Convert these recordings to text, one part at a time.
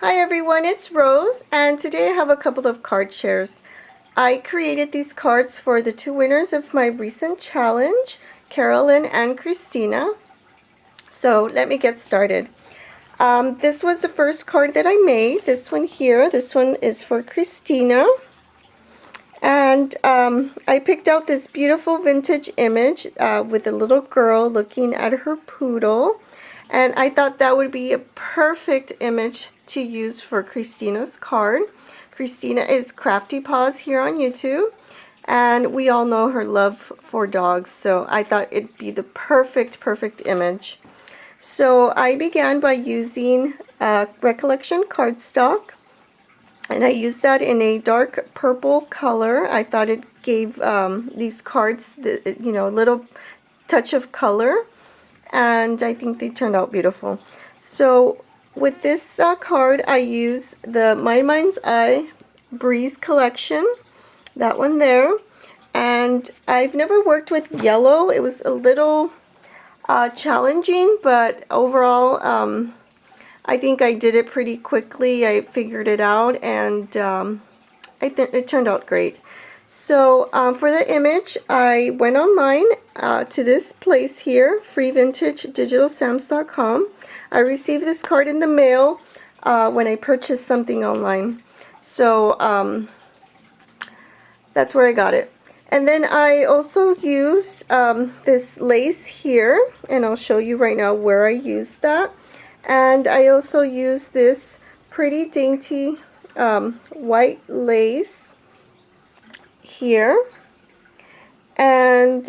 Hi everyone, it's Rose, and today I have a couple of card shares. I created these cards for the two winners of my recent challenge, Carolyn and Kristina. So let me get started. This was the first card that I made. This one here. This one is for Kristina. And I picked out this beautiful vintage image with a little girl looking at her poodle. And I thought that would be a perfect image to use for Kristina's card. Kristina is Crafty Paws here on YouTube. And we all know her love for dogs. So I thought it'd be the perfect image. So I began by using Recollection cardstock. And I used that in a dark purple color. I thought it gave these cards, a little touch of color. And I think they turned out beautiful. So with this card, I use the My Mind's Eye Breeze collection. That one there. And I've never worked with yellow. It was a little challenging, but overall, I think I did it pretty quickly. I figured it out, and it turned out great. So for the image, I went online to this place here, freevintagedigitalstamps.com. I received this card in the mail when I purchased something online. So that's where I got it. And then I also used this lace here, and I'll show you right now where I used that. And I also use this pretty dainty white lace here. And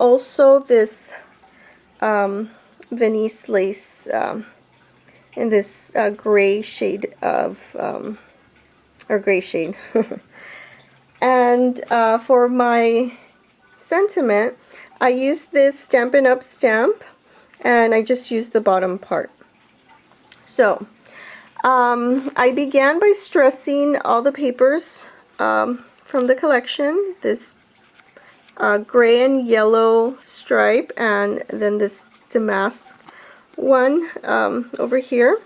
also this Venice lace in this gray shade of, or gray shade. And for my sentiment, I used this Stampin' Up! Stamp, and I just used the bottom part. So, I began by stressing all the papers from the collection, this gray and yellow stripe, and then this damask one over here.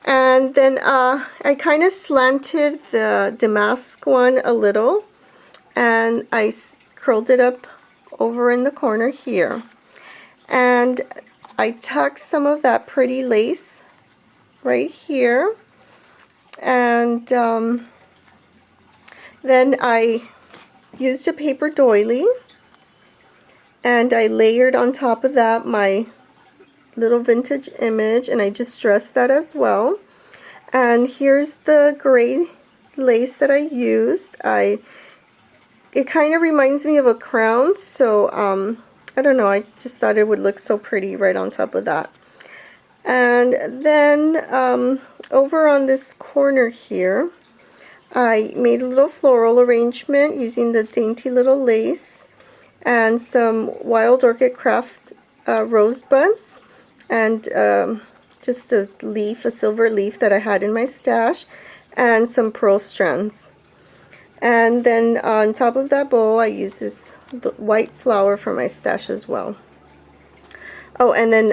And then I kind of slanted the damask one a little, and I curled it up over in the corner here. And I tucked some of that pretty lace right here, and then I used a paper doily, and I layered on top of that my little vintage image, and I just stressed that as well. And here's the gray lace that I used. It kind of reminds me of a crown, so I don't know, I just thought it would look so pretty right on top of that. And then over on this corner here, I made a little floral arrangement using the dainty little lace and some Wild Orchid Craft rosebuds, and just a leaf, a silver leaf that I had in my stash, and some pearl strands. And then on top of that bow, I used this white flower from my stash as well. Oh, and then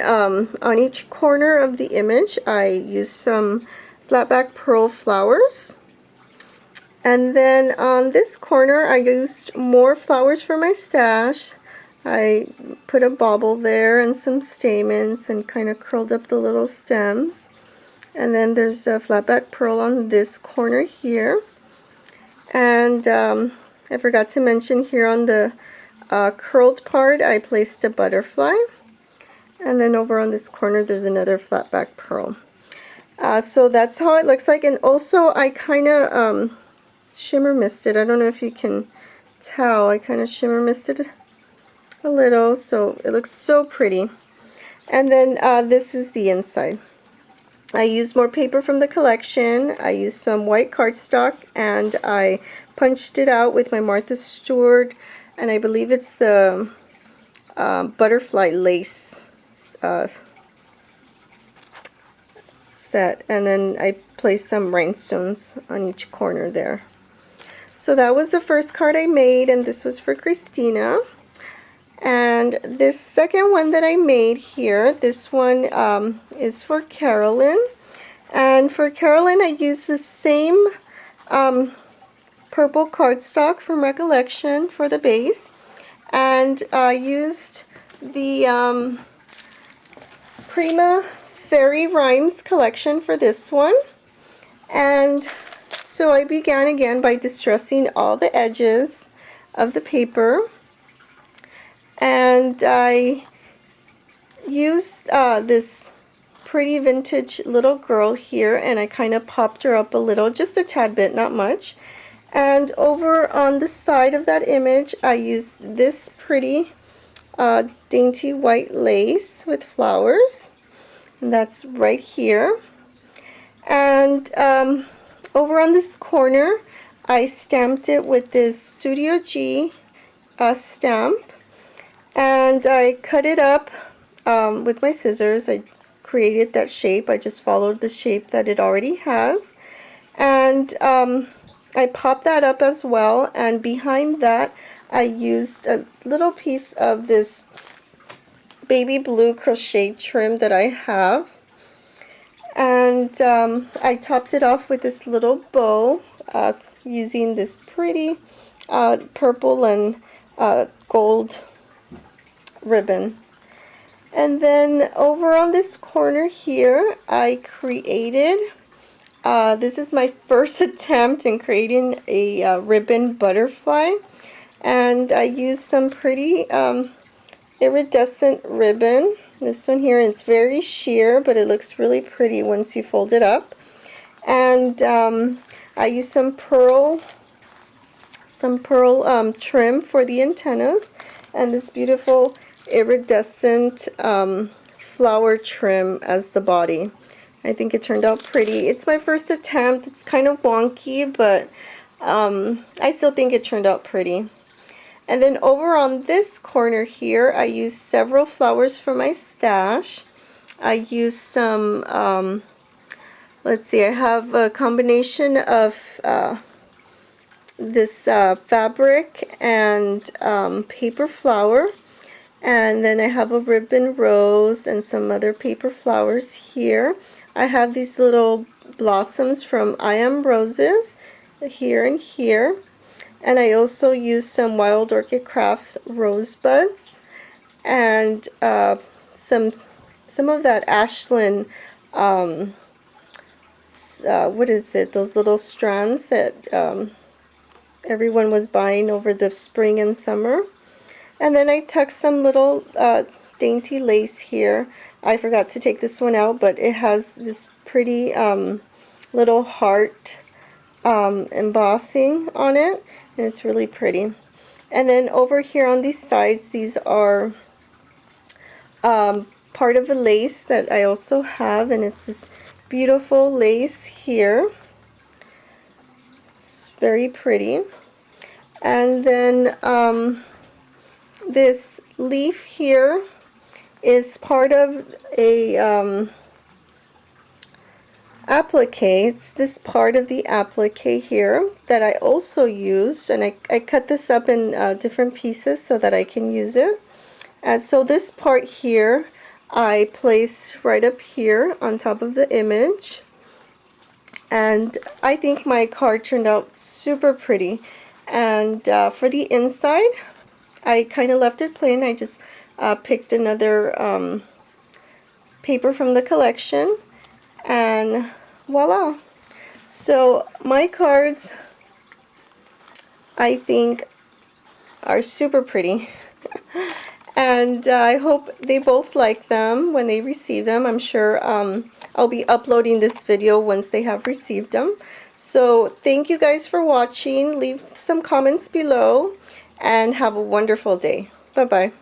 on each corner of the image, I used some flatback pearl flowers. And then on this corner, I used more flowers from my stash. I put a bauble there and some stamens and kind of curled up the little stems. And then there's a flatback pearl on this corner here. And I forgot to mention here on the curled part, I placed a butterfly. And then over on this corner, there's another flatback pearl. So that's how it looks like. And also, I kind of shimmer misted. I don't know if you can tell. I kind of shimmer misted a little, so it looks so pretty. And then this is the inside. I used more paper from the collection. I used some white cardstock, and I punched it out with my Martha Stewart, and I believe it's the butterfly lace set, and then I placed some rhinestones on each corner there. So that was the first card I made, and this was for Kristina. And this second one that I made here, this one is for Carolyn. And for Carolyn, I used the same purple cardstock from Recollection for the base, and I used the Prima Fairy Rhymes collection for this one. And so I began again by distressing all the edges of the paper, and I used this pretty vintage little girl here, and I kind of popped her up a little, just a tad bit, not much. And over on the side of that image, I used this pretty dainty white lace with flowers, and that's right here. And over on this corner, I stamped it with this Studio G stamp, and I cut it up with my scissors. I created that shape. I just followed the shape that it already has, and I popped that up as well. And behind that, I used a little piece of this baby blue crochet trim that I have, and I topped it off with this little bow using this pretty purple and gold ribbon. And then over on this corner here, I created, this is my first attempt in creating a ribbon butterfly, and I used some pretty iridescent ribbon. This one here, it's very sheer, but it looks really pretty once you fold it up. And I used some pearl trim for the antennas, and this beautiful iridescent flower trim as the body. I think it turned out pretty. It's my first attempt. It's kind of wonky, but I still think it turned out pretty. And then over on this corner here, I used several flowers from my stash. I used some, let's see, I have a combination of this fabric and paper flower. And then I have a ribbon rose and some other paper flowers here. I have these little blossoms from I Am Roses here and here. And I also used some Wild Orchid Crafts rosebuds and some of that Ashland, what is it, those little strands that everyone was buying over the spring and summer. And then I tucked some little dainty lace here. I forgot to take this one out, but it has this pretty little heart embossing on it, and it's really pretty. And then over here on these sides, these are part of the lace that I also have, and it's this beautiful lace here. It's very pretty. And then this leaf here is part of a applique. It's this part of the applique here that I also used, and I cut this up in different pieces so that I can use it. And so this part here I place right up here on top of the image, and I think my card turned out super pretty. And for the inside, I kind of left it plain. I just picked another paper from the collection, and voila. So my cards, I think, are super pretty. And I hope they both like them when they receive them. I'm sure I'll be uploading this video once they have received them. So thank you guys for watching. Leave some comments below and have a wonderful day. Bye-bye.